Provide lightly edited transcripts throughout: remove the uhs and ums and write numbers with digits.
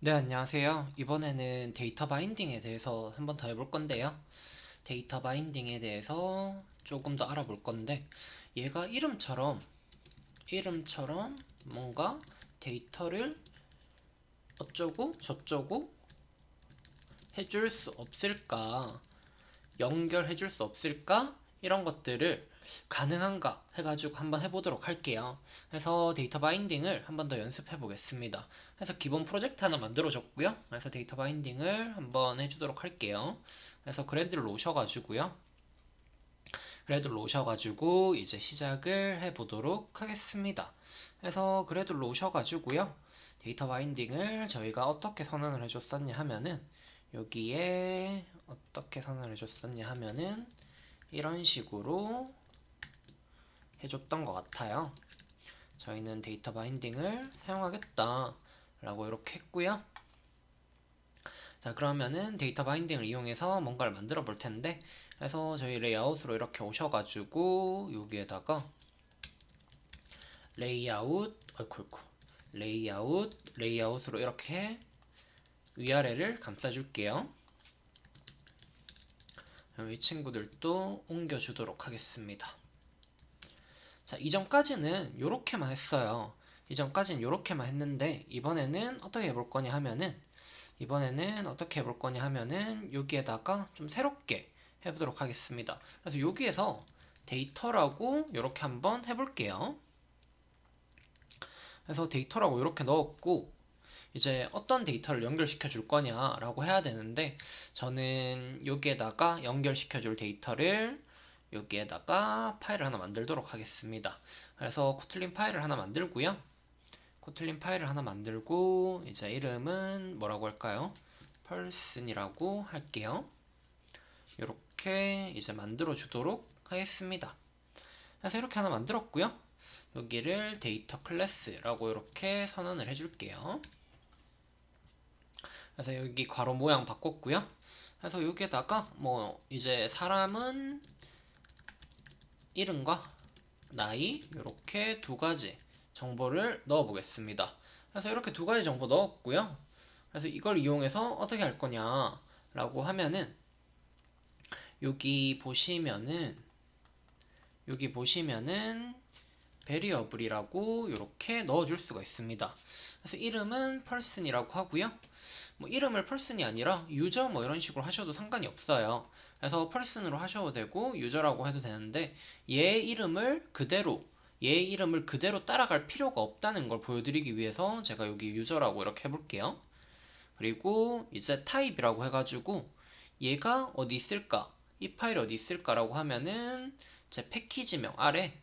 네, 안녕하세요. 이번에는 데이터 바인딩에 대해서 한번 더 해볼 건데요. 데이터 바인딩에 대해서 조금 더 알아볼 건데, 얘가 이름처럼 뭔가 데이터를 어쩌고 저쩌고 해줄 수 없을까? 연결해줄 수 없을까? 이런 것들을 가능한가 해가지고 한번 해보도록 할게요. 그래서 데이터 바인딩을 한번 더 연습해 보겠습니다. 그래서 기본 프로젝트 하나 만들어줬고요. 그래서 데이터 바인딩을 한번 해주도록 할게요. 그래서 그래드를 놓으셔가지고요. 그래드를 놓으셔가지고 이제 시작을 해보도록 하겠습니다. 그래서 그래드를 놓으셔가지고요. 데이터 바인딩을 저희가 어떻게 선언을 해줬었냐 하면은 여기에 어떻게 선언을 해줬었냐 하면은 이런 식으로 해줬던 것 같아요. 저희는 데이터 바인딩을 사용하겠다 라고 이렇게 했고요. 자, 그러면은 데이터 바인딩을 이용해서 뭔가를 만들어 볼 텐데, 그래서 저희 레이아웃으로 이렇게 오셔가지고 여기에다가 레이아웃 어이쿠 레이아웃으로 이렇게 위아래를 감싸줄게요. 이 친구들도 옮겨주도록 하겠습니다. 자, 이전까지는 요렇게만 했어요. 이전까지는 요렇게만 했는데 이번에는 어떻게 해볼 거냐 하면은 여기에다가 좀 새롭게 해보도록 하겠습니다. 그래서 여기에서 데이터라고 이렇게 한번 해볼게요. 그래서 데이터라고 이렇게 넣었고 이제 어떤 데이터를 연결시켜 줄 거냐라고 해야 되는데 저는 여기에다가 연결시켜 줄 데이터를 여기에다가 파일을 하나 만들도록 하겠습니다. 그래서 코틀린 파일을 하나 만들고요. 코틀린 파일을 하나 만들고 이제 이름은 뭐라고 할까요? person이라고 할게요. 이렇게 이제 만들어 주도록 하겠습니다. 그래서 이렇게 하나 만들었고요. 여기를 데이터 클래스라고 이렇게 선언을 해줄게요. 그래서 여기 괄호 모양 바꿨고요. 그래서 여기에다가 뭐 이제 사람은 이름과 나이 이렇게 두 가지 정보를 넣어 보겠습니다. 그래서 이렇게 두 가지 정보 넣었고요. 그래서 이걸 이용해서 어떻게 할 거냐 라고 하면은 여기 보시면은 베리어블이라고 이렇게 넣어줄 수가 있습니다. 그래서 이름은 person이라고 하고요. 뭐 이름을 person이 아니라 유저 뭐 이런 식으로 하셔도 상관이 없어요. 그래서 person으로 하셔도 되고 유저라고 해도 되는데 얘 이름을 그대로 따라갈 필요가 없다는 걸 보여드리기 위해서 제가 여기 유저라고 이렇게 해볼게요. 그리고 이제 타입이라고 해가지고 얘가 어디 있을까? 이 파일이 어디 있을까라고 하면은 제 패키지명 아래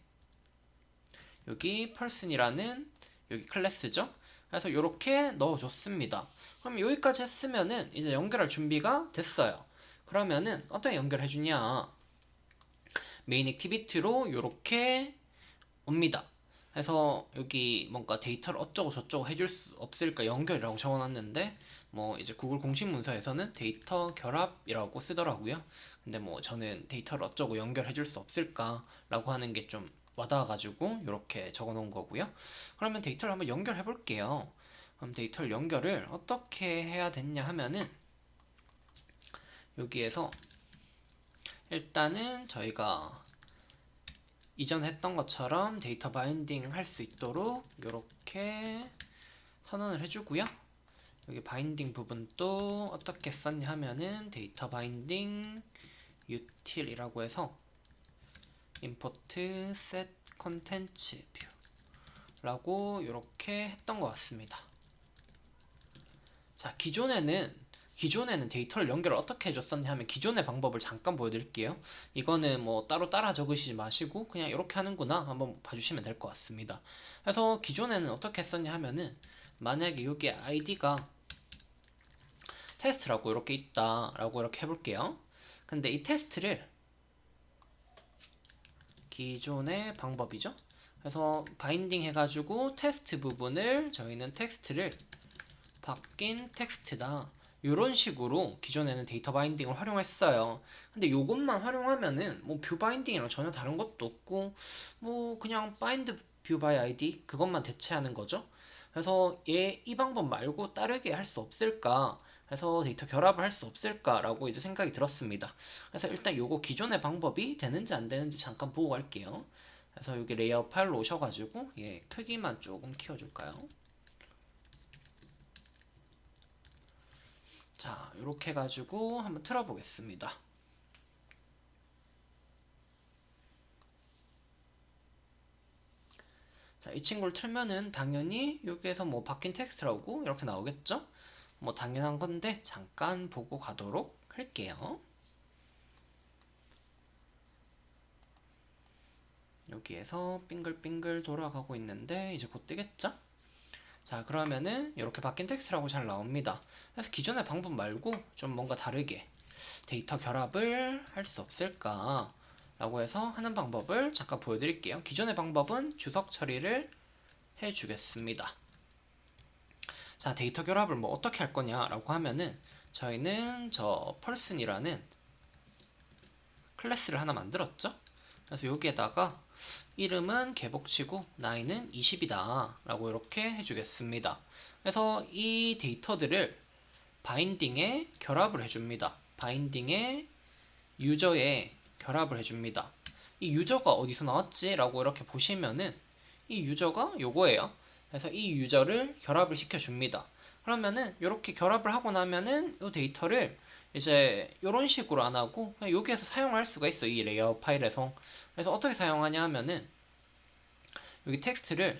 여기 person이라는 여기 클래스죠. 그래서 이렇게 넣어줬습니다. 그럼 여기까지 했으면은 이제 연결할 준비가 됐어요. 그러면은 어떻게 연결해주냐? 메인 액티비티로 이렇게 옵니다. 그래서 여기 뭔가 데이터를 어쩌고 저쩌고 해줄 수 없을까 연결이라고 적어놨는데 뭐 이제 구글 공식 문서에서는 데이터 결합이라고 쓰더라고요. 근데 뭐 저는 데이터를 어쩌고 연결해줄 수 없을까라고 하는 게 좀 와닿아가지고 이렇게 적어놓은 거고요. 그러면 데이터를 한번 연결해 볼게요. 그럼 데이터를 연결을 어떻게 해야 되냐 하면은 여기에서 일단은 저희가 이전 했던 것처럼 데이터 바인딩 할 수 있도록 이렇게 선언을 해주고요. 여기 바인딩 부분도 어떻게 썼냐 하면은 데이터 바인딩 util이라고 해서 import set contents view라고 이렇게 했던 것 같습니다. 자, 기존에는 데이터를 연결을 어떻게 해줬었냐 하면 기존의 방법을 잠깐 보여드릴게요. 이거는 뭐 따로 따라 적으시지 마시고 그냥 이렇게 하는구나 한번 봐주시면 될 것 같습니다. 그래서 기존에는 어떻게 했었냐 하면은 만약에 여기 아이디가 테스트라고 이렇게 있다라고 이렇게 해볼게요. 근데 이 테스트를 기존의 방법이죠. 그래서 바인딩 해가지고 테스트 부분을 저희는 텍스트를 바뀐 텍스트다 이런 식으로 기존에는 데이터 바인딩을 활용했어요. 근데 요것만 활용하면은 뭐 뷰 바인딩이랑 전혀 다른 것도 없고 뭐 그냥 바인드 뷰 바이 아이디 그것만 대체하는 거죠. 그래서 이 방법 말고 다르게 할 수 없을까? 그래서 데이터 결합을 할 수 없을까라고 이제 생각이 들었습니다. 그래서 일단 요거 기존의 방법이 되는지 안 되는지 잠깐 보고 갈게요. 그래서 여기 레이아웃 파일로 오셔가지고 크기만 조금 키워줄까요? 자, 이렇게 해가지고 한번 틀어보겠습니다. 자, 이 친구를 틀면은 당연히 여기에서 뭐 바뀐 텍스트라고 이렇게 나오겠죠? 뭐 당연한 건데 잠깐 보고 가도록 할게요. 여기에서 빙글빙글 돌아가고 있는데 이제 곧 뜨겠죠? 자, 그러면은 이렇게 바뀐 텍스트라고 잘 나옵니다. 그래서 기존의 방법 말고 좀 뭔가 다르게 데이터 결합을 할 수 없을까 라고 해서 하는 방법을 잠깐 보여드릴게요. 기존의 방법은 주석 처리를 해주겠습니다. 자, 데이터 결합을 뭐 어떻게 할 거냐라고 하면은 저희는 저 person이라는 클래스를 하나 만들었죠. 그래서 여기에다가 이름은 개복치고 나이는 20이다 라고 이렇게 해주겠습니다. 그래서 이 데이터들을 바인딩에 결합을 해줍니다. 바인딩에 유저에 결합을 해줍니다. 이 유저가 어디서 나왔지? 라고 이렇게 보시면은 이 유저가 요거예요. 그래서 이 유저를 결합을 시켜줍니다. 그러면은 이렇게 결합을 하고 나면은 이 데이터를 이제 이런 식으로 안 하고 그냥 여기에서 사용할 수가 있어요. 이 레이아웃 파일에서. 그래서 어떻게 사용하냐 하면은 여기 텍스트를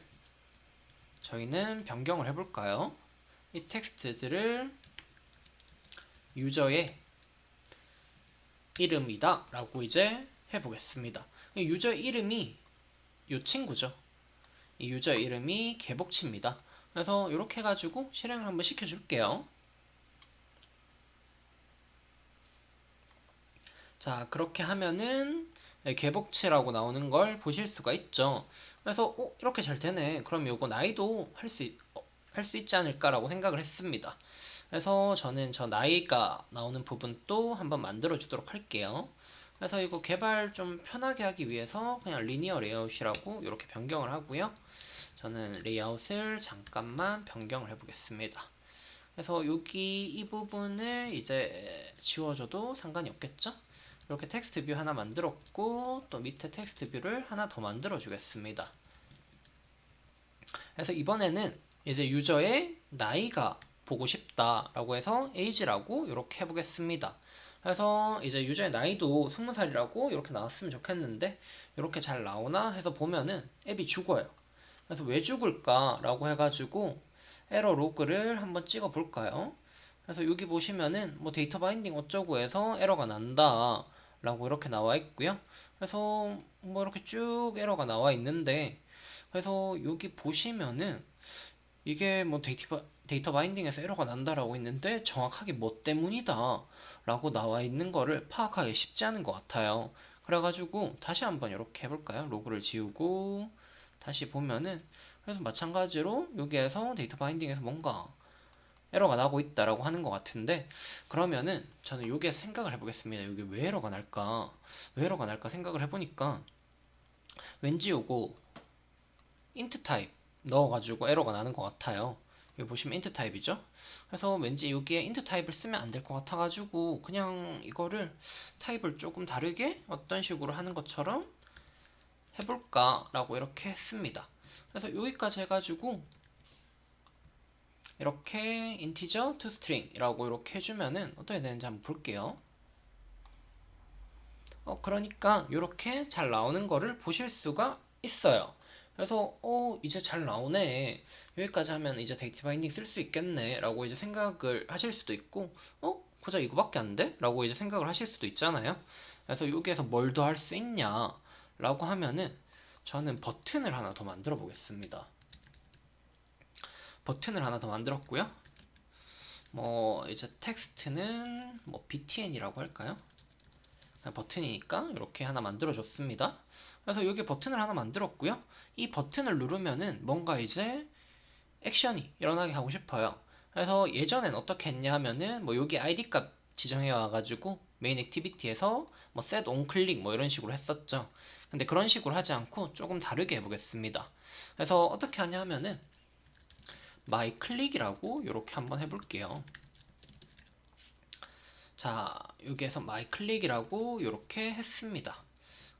저희는 변경을 해볼까요? 이 텍스트들을 유저의 이름이다 라고 이제 해보겠습니다. 유저 이름이 이 친구죠. 이 유저 이름이 개복치입니다. 그래서 이렇게 해가지고 실행을 한번 시켜줄게요. 자, 그렇게 하면은 개복치라고 나오는 걸 보실 수가 있죠. 그래서 이렇게 잘 되네. 그럼 요거 나이도 할 수 있지 않을까라고 생각을 했습니다. 그래서 저는 저 나이가 나오는 부분도 한번 만들어 주도록 할게요. 그래서 이거 개발 좀 편하게 하기 위해서 그냥 리니어 레이아웃이라고 이렇게 변경을 하고요. 저는 레이아웃을 잠깐만 변경을 해보겠습니다. 그래서 여기 이 부분을 이제 지워줘도 상관이 없겠죠? 이렇게 텍스트 뷰 하나 만들었고 또 밑에 텍스트 뷰를 하나 더 만들어 주겠습니다. 그래서 이번에는 이제 유저의 나이가 보고 싶다라고 해서 age라고 이렇게 해보겠습니다. 그래서 이제 유저의 나이도 20살이라고 이렇게 나왔으면 좋겠는데 이렇게 잘 나오나 해서 보면은 앱이 죽어요. 그래서 왜 죽을까라고 해가지고 에러 로그를 한번 찍어 볼까요? 그래서 여기 보시면은 뭐 데이터 바인딩 어쩌고 해서 에러가 난다 라고 이렇게 나와 있고요. 그래서 뭐 이렇게 쭉 에러가 나와 있는데 그래서 여기 보시면은 이게 뭐 데이터 바인딩에서 에러가 난다라고 있는데 정확하게 뭐 때문이다 라고 나와 있는 거를 파악하기 쉽지 않은 것 같아요. 그래가지고 다시 한번 이렇게 해볼까요? 로그를 지우고 다시 보면은 그래서 마찬가지로 여기에서 데이터 바인딩에서 뭔가 에러가 나고 있다라고 하는 것 같은데 그러면은 저는 여기에서 생각을 해보겠습니다. 여기 왜 에러가 날까? 왜 에러가 날까 생각을 해보니까 왠지 요거 int 타입 넣어가지고 에러가 나는 것 같아요. 여기 보시면 int 타입이죠. 그래서 왠지 여기에 int 타입을 쓰면 안 될 것 같아가지고 그냥 이거를 타입을 조금 다르게 어떤 식으로 하는 것처럼 해볼까라고 이렇게 했습니다. 그래서 여기까지 해가지고 이렇게 integer to string이라고 이렇게 해주면은 어떻게 되는지 한번 볼게요. 그러니까 이렇게 잘 나오는 거를 보실 수가 있어요. 그래서 이제 잘 나오네. 여기까지 하면 이제 데이터 바인딩 쓸 수 있겠네 라고 이제 생각을 하실 수도 있고 고작 이거밖에 안 돼? 라고 이제 생각을 하실 수도 있잖아요. 그래서 여기에서 뭘 더 할 수 있냐 라고 하면은 저는 버튼을 하나 더 만들어 보겠습니다. 버튼을 하나 더 만들었고요. 뭐 이제 텍스트는 뭐 btn이라고 할까요? 버튼이니까 이렇게 하나 만들어줬습니다. 그래서 여기 버튼을 하나 만들었고요. 이 버튼을 누르면은 뭔가 이제 액션이 일어나게 하고 싶어요. 그래서 예전엔 어떻게 했냐 하면은 뭐 여기 id 값 지정해 와가지고 메인 액티비티에서 뭐 set on click 뭐 이런 식으로 했었죠. 근데 그런 식으로 하지 않고 조금 다르게 해보겠습니다. 그래서 어떻게 하냐 하면은 마이 클릭이라고 이렇게 한번 해볼게요. 자, 여기에서 마이 클릭이라고 이렇게 했습니다.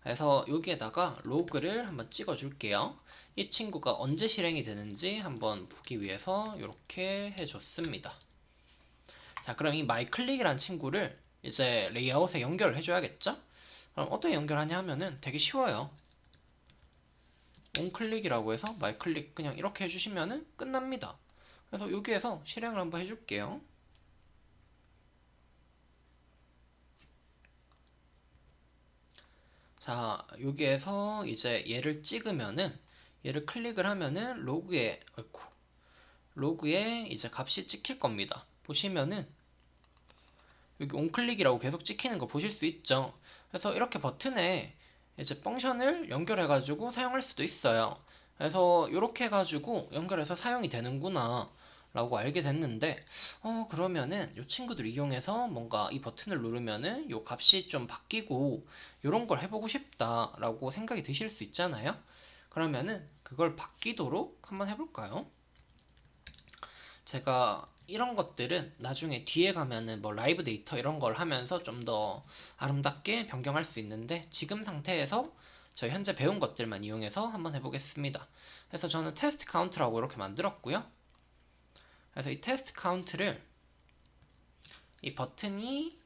그래서 여기에다가 로그를 한번 찍어 줄게요. 이 친구가 언제 실행이 되는지 한번 보기 위해서 이렇게 해줬습니다. 자, 그럼 이 마이 클릭이라는 친구를 이제 레이아웃에 연결을 해줘야겠죠? 그럼 어떻게 연결하냐 하면은 되게 쉬워요. 온클릭이라고 해서 마이 클릭 그냥 이렇게 해주시면은 끝납니다. 그래서 여기에서 실행을 한번 해줄게요. 자, 여기에서 이제 얘를 찍으면은 얘를 클릭을 하면은 로그에 이제 값이 찍힐 겁니다. 보시면은 여기 온클릭이라고 계속 찍히는 거 보실 수 있죠. 그래서 이렇게 버튼에 이제 펑션을 연결해 가지고 사용할 수도 있어요. 그래서 이렇게 해가지고 연결해서 사용이 되는구나 라고 알게 됐는데, 그러면은 이 친구들 이용해서 뭔가 이 버튼을 누르면은 요 값이 좀 바뀌고 요런 걸 해보고 싶다 라고 생각이 드실 수 있잖아요. 그러면은 그걸 바뀌도록 한번 해볼까요? 제가 이런 것들은 나중에 뒤에 가면은 뭐 라이브 데이터 이런 걸 하면서 좀 더 아름답게 변경할 수 있는데, 지금 상태에서 저희 현재 배운 것들만 이용해서 한번 해보겠습니다. 그래서 저는 테스트 카운트라고 이렇게 만들었고요. 그래서 이 테스트 카운트를 이 버튼이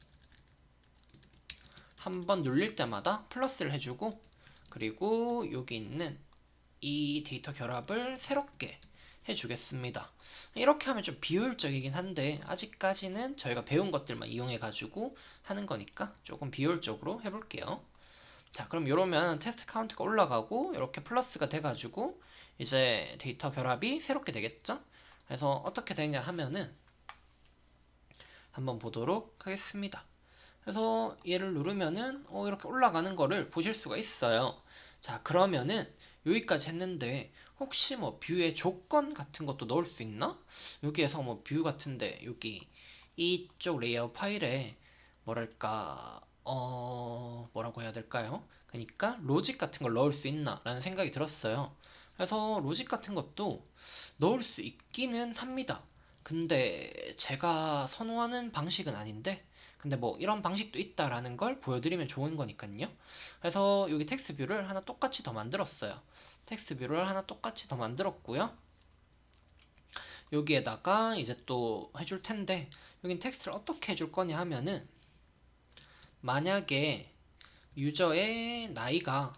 한번 눌릴 때마다 플러스를 해주고, 그리고 여기 있는 이 데이터 결합을 새롭게 해주겠습니다. 이렇게 하면 좀 비효율적이긴 한데 아직까지는 저희가 배운 것들만 이용해 가지고 하는 거니까 조금 비효율적으로 해볼게요. 자, 그럼 이러면 테스트 카운트가 올라가고 이렇게 플러스가 돼가지고 이제 데이터 결합이 새롭게 되겠죠? 그래서 어떻게 되냐 하면은 한번 보도록 하겠습니다. 그래서 얘를 누르면은 이렇게 올라가는 거를 보실 수가 있어요. 자, 그러면은 여기까지 했는데 혹시 뭐 뷰에 조건 같은 것도 넣을 수 있나? 여기에서 뭐 뷰 같은데 여기 이쪽 레이아웃 파일에 뭐랄까 뭐라고 해야 될까요? 그러니까 로직 같은 걸 넣을 수 있나 라는 생각이 들었어요. 그래서 로직 같은 것도 넣을 수 있기는 합니다. 근데 제가 선호하는 방식은 아닌데, 근데 뭐 이런 방식도 있다라는 걸 보여드리면 좋은 거니까요. 그래서 여기 텍스트 뷰를 하나 똑같이 더 만들었어요. 텍스트 뷰를 하나 똑같이 더 만들었고요. 여기에다가 이제 또 해줄 텐데, 여긴 텍스트를 어떻게 해줄 거냐 하면은, 만약에 유저의 나이가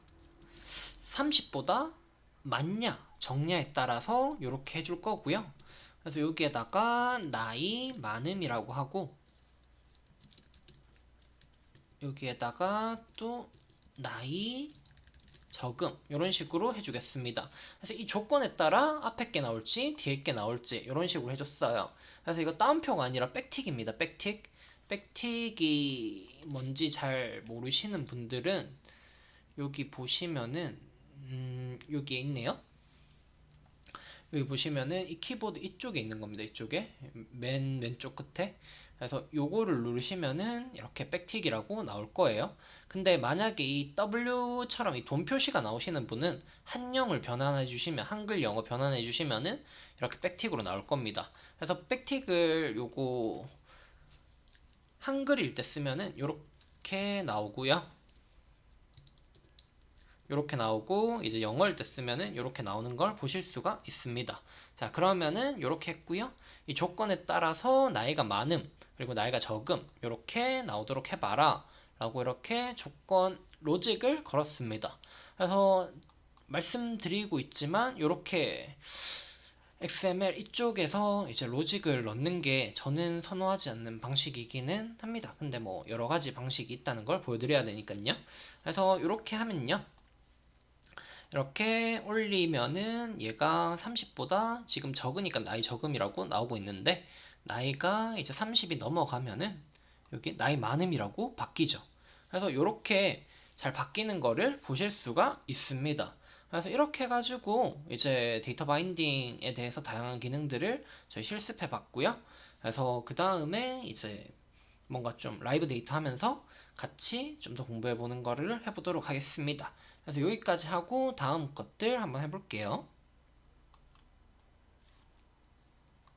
30보다 많냐 적냐에 따라서 이렇게 해줄 거고요. 그래서 여기에다가 나이 많음이라고 하고, 여기에다가 또 나이 적음 이런 식으로 해주겠습니다. 그래서 이 조건에 따라 앞에 게 나올지 뒤에 게 나올지 이런 식으로 해줬어요. 그래서 이거 따옴표가 아니라 백틱입니다. 백틱. 백틱이 뭔지 잘 모르시는 분들은 여기 보시면은 여기에 있네요. 여기 보시면은 이 키보드 이쪽에 있는 겁니다. 이쪽에 맨 왼쪽 끝에. 그래서 요거를 누르시면은 이렇게 백틱이라고 나올 거예요. 근데 만약에 이 W처럼 이 돈 표시가 나오시는 분은 한영을 변환해 주시면, 한글 영어 변환해 주시면은 이렇게 백틱으로 나올 겁니다. 그래서 백틱을 요거 한글일 때 쓰면은 요렇게 나오고요. 이렇게 나오고, 이제 영어일 때 쓰면은 이렇게 나오는 걸 보실 수가 있습니다. 자, 그러면은 이렇게 했고요. 이 조건에 따라서 나이가 많음 그리고 나이가 적음 이렇게 나오도록 해봐라 라고 이렇게 조건 로직을 걸었습니다. 그래서 말씀드리고 있지만 이렇게 XML 이쪽에서 이제 로직을 넣는 게 저는 선호하지 않는 방식이기는 합니다. 근데 뭐 여러 가지 방식이 있다는 걸 보여드려야 되니까요. 그래서 이렇게 하면요, 이렇게 올리면은 얘가 30보다 지금 적으니까 나이 적음이라고 나오고 있는데, 나이가 이제 30이 넘어가면은 여기 나이 많음이라고 바뀌죠. 그래서 이렇게 잘 바뀌는 거를 보실 수가 있습니다. 그래서 이렇게 해가지고 이제 데이터 바인딩에 대해서 다양한 기능들을 저희 실습해 봤고요. 그래서 그 다음에 이제 뭔가 좀 라이브 데이터 하면서 같이 좀 더 공부해 보는 거를 해보도록 하겠습니다. 그래서 여기까지 하고 다음 것들 한번 해볼게요.